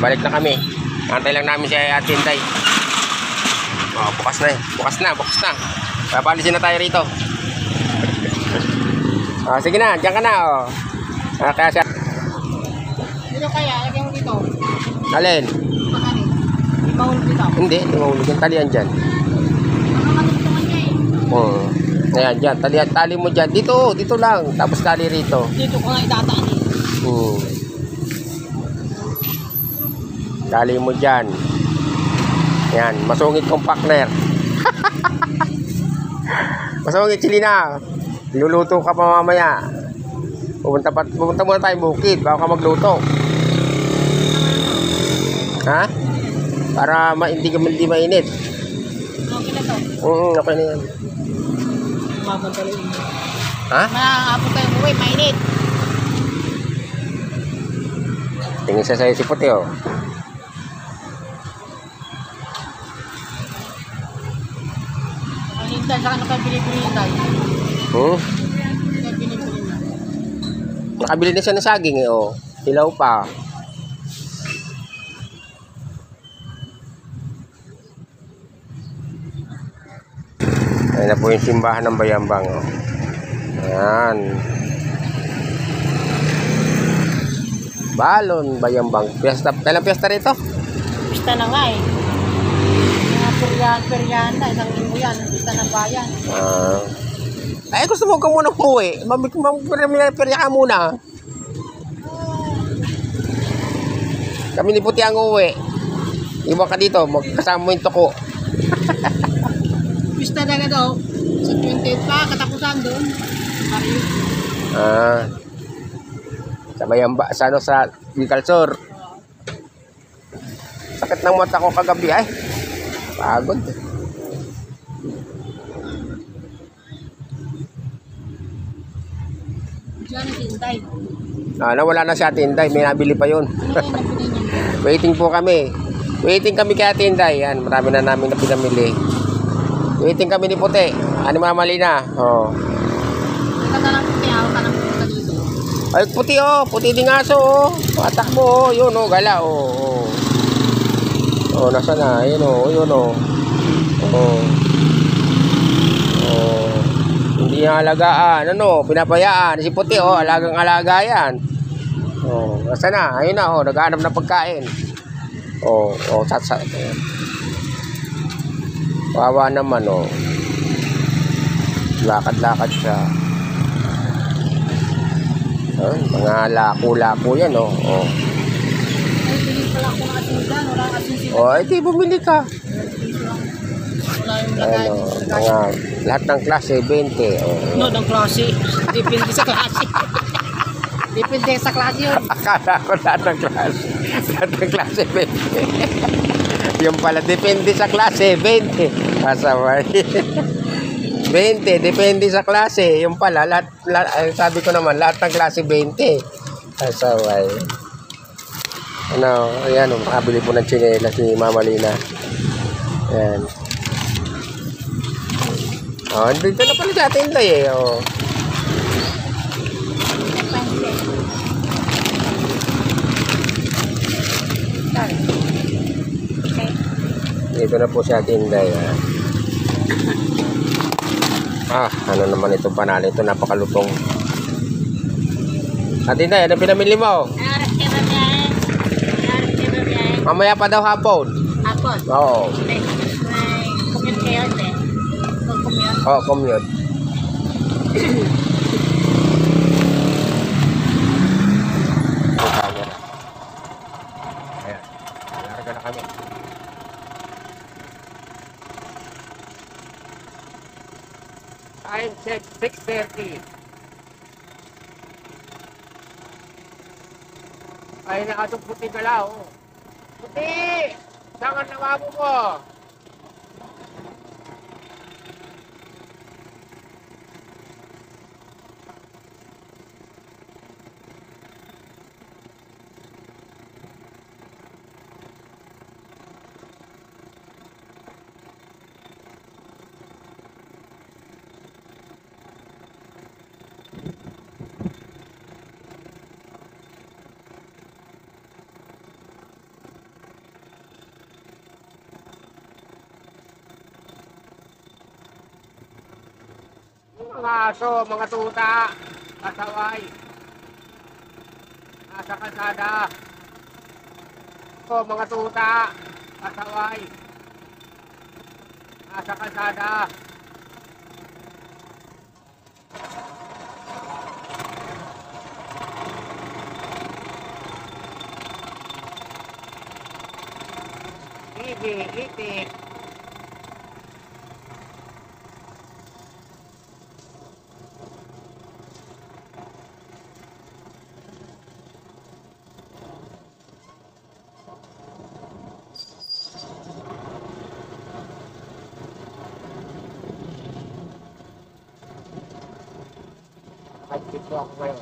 balik na kami. Antay lang namin si Ate Inday. Oh, bukas na eh. Bukas na. Papalisin na tayo rito. Oh, sige na, diyan ka na. Oh. Kaya siya. Dito kaya, lagyan mo dito. Alin? Makanin. Di mahulog dito. Hindi, mahulog yung talian dyan. Nakakatulungan niya eh. Oh. Ayan, dyan. Tali mo dyan. Dito lang. Tapos tali rito. Dito ko nga itataan eh. Tali mo dyan. Ayan, masungit kong partner. Masungit Chilina. Luluto ka pa mamaya. Pupunta muna tayong bukid bago ka magluto. Ha? Para hindi mainit. Okay na to. Okay na yan. Mabantalo yun. Ha? Maapot tayo umuwi, mainit. Tingin sa sa'yo si Puti, oh. Ang hintan, saka nakabili-bili tayo. Nakabili-bili na. Nakabili na siya ng saging, eh, oh. Hilaw pa. Ayan na po yung simbahan ng Bayambang, oh. Ayan. Balon, Bayambang. Piyesta, kailan piyesta rito? Pista na nga eh. Mga peryahan na, isang linggo yan. Pista ng bayan. Ay, gusto mo ka muna umuwi. Perya ka muna. Kami ni Puti ang uuwi. Iwan ka dito, magkasama mo yung toko. Pista na nga daw. Sa 28 pa, katapusan doon. Mario. Sa Bayamba, sa Bicalsor. Sakit ng mata ko kagabi ay. Pagod. Diyan na sintay. Nawala na si Ate Inday, may nabili pa yun. Ano yung nabili niya? Waiting po kami. Waiting kami kay Ate Inday. Yan, marami na namin na pinamili. Waiting kami ni Puti. Ano mamali na? Oh. Ika na lang puti, ako ka nang pumunta dito. Ay, Puti oh. Puti ding aso oh. Patakbo oh. Yun oh, gala oh. Oh, nasa na? Yun oh, yun oh. Oh. Oh. Hindi niya alagaan. Ano, pinabayaan. Si Puti oh, alagang-alaga yan. Oh, nasa na? Ayun na oh, naghahanap ng pagkain. Oh, satsa. Wawa naman oh. Lakad-lakad siya. Mga lako-lako yan oh. Ay, bili pala ako ng asin dyan. Wala ang asin sila. Oh, di bumili ka. Wala yung lagay. Mga lahat ng klase 20. Oh. No, ng klase. Depende sa klase. Depende sa klase yun. Akala ko lahat ng klase. Lahat ng klase 20. Yung pala, depende sa klase 20. Masaway. 20, depende sa klase. Yung pala, sabi ko naman, lahat ng klase 20. Masaway. Ano, ayan, makabili po ng tsinelas ni Mama Lina. Ayan. Oh, dito na pala sa atin tayo eh. Oh. Dito na po sa atin tayo. Ano naman itong panalo. Ito napakalutong. Atin tayo, ano pinamili mo? Mamaya pa daw hapon. Hapon? Oo. Commute kayo, te? Commute? Oo, commute. Ayan. Larga na kami. Time check 6:30. Ay na atong puti galaw. Puti! Saan ang nawabo mo? Mga aso, mga tuta, kasaway, nasa kalsada. Mga tuta, kasaway, nasa kalsada. Itik. Dito ako ngayon.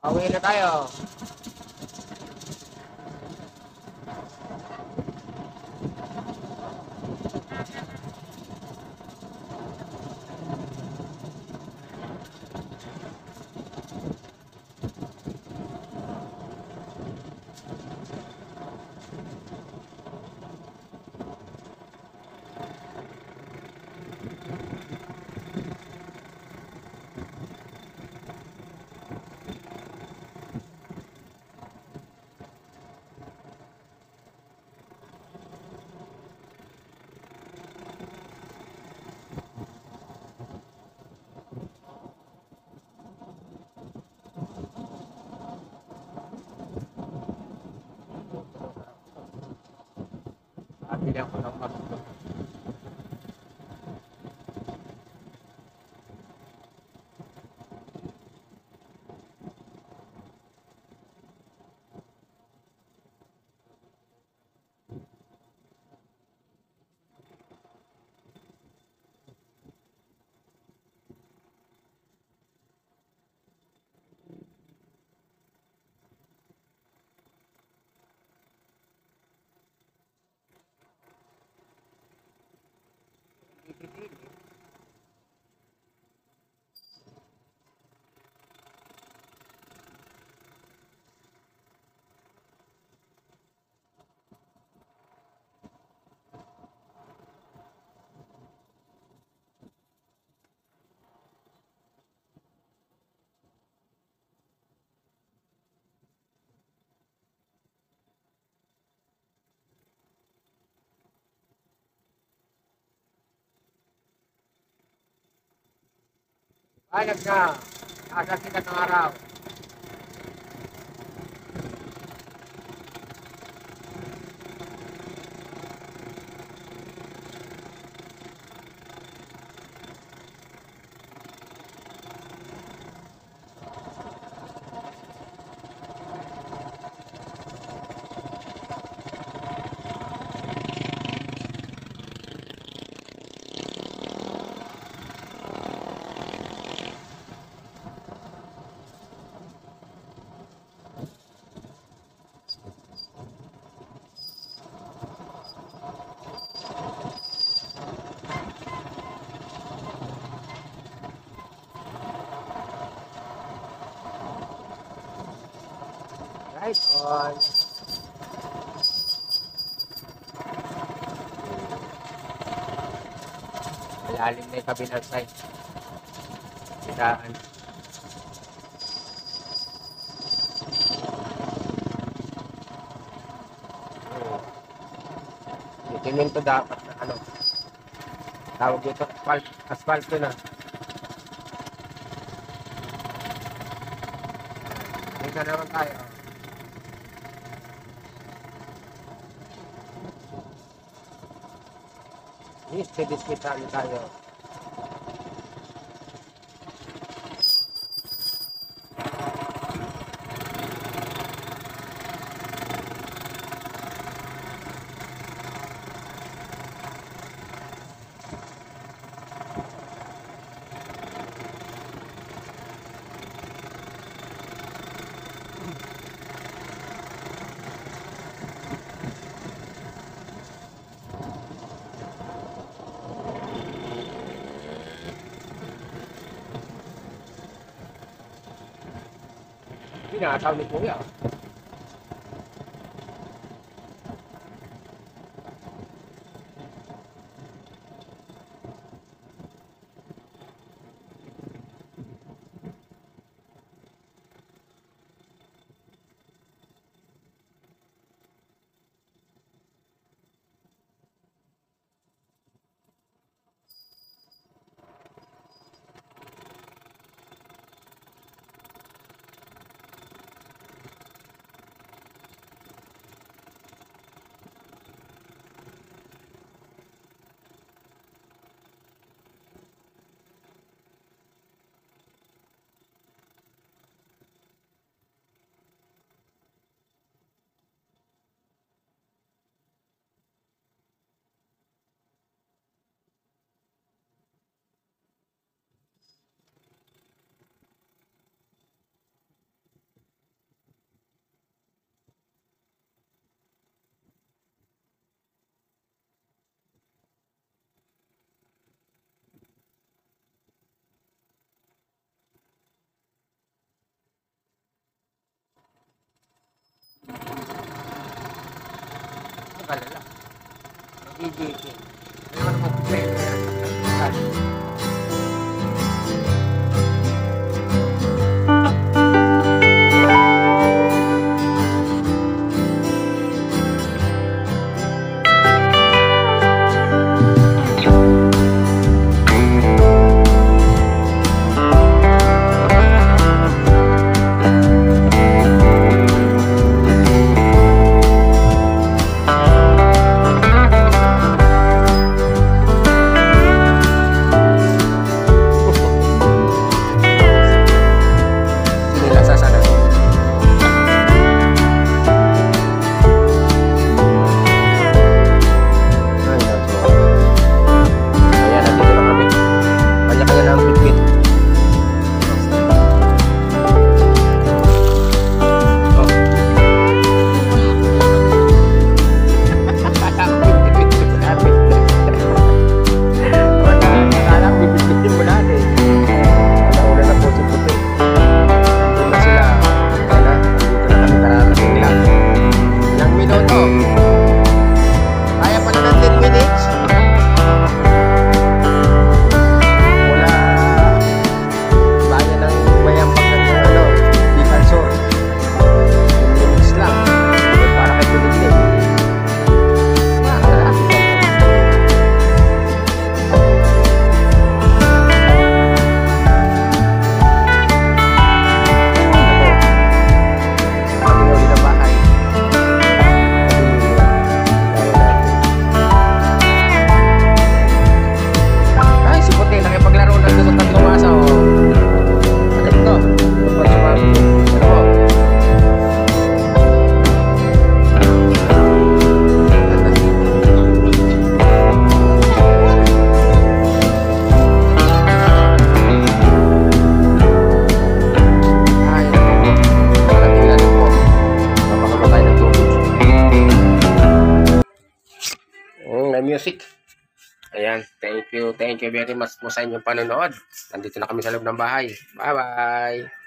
Pauwi na tayo. Bili ako ng magto. Ayag na. Nasa sikat ng araw. Right on. Malalim na yung kabilang side. Sidaan. Siminto dapat na ano. Tawag dito, asphalt na. Dito naman tayo. Biskit-biskitan tayo. Pinakasaw ni Kuya. Kalala. Magigigil. Ngayon mo pwede. Music. Ayan, thank you very much po sa inyong panonood. Nandito na kami sa loob ng bahay. Bye-bye!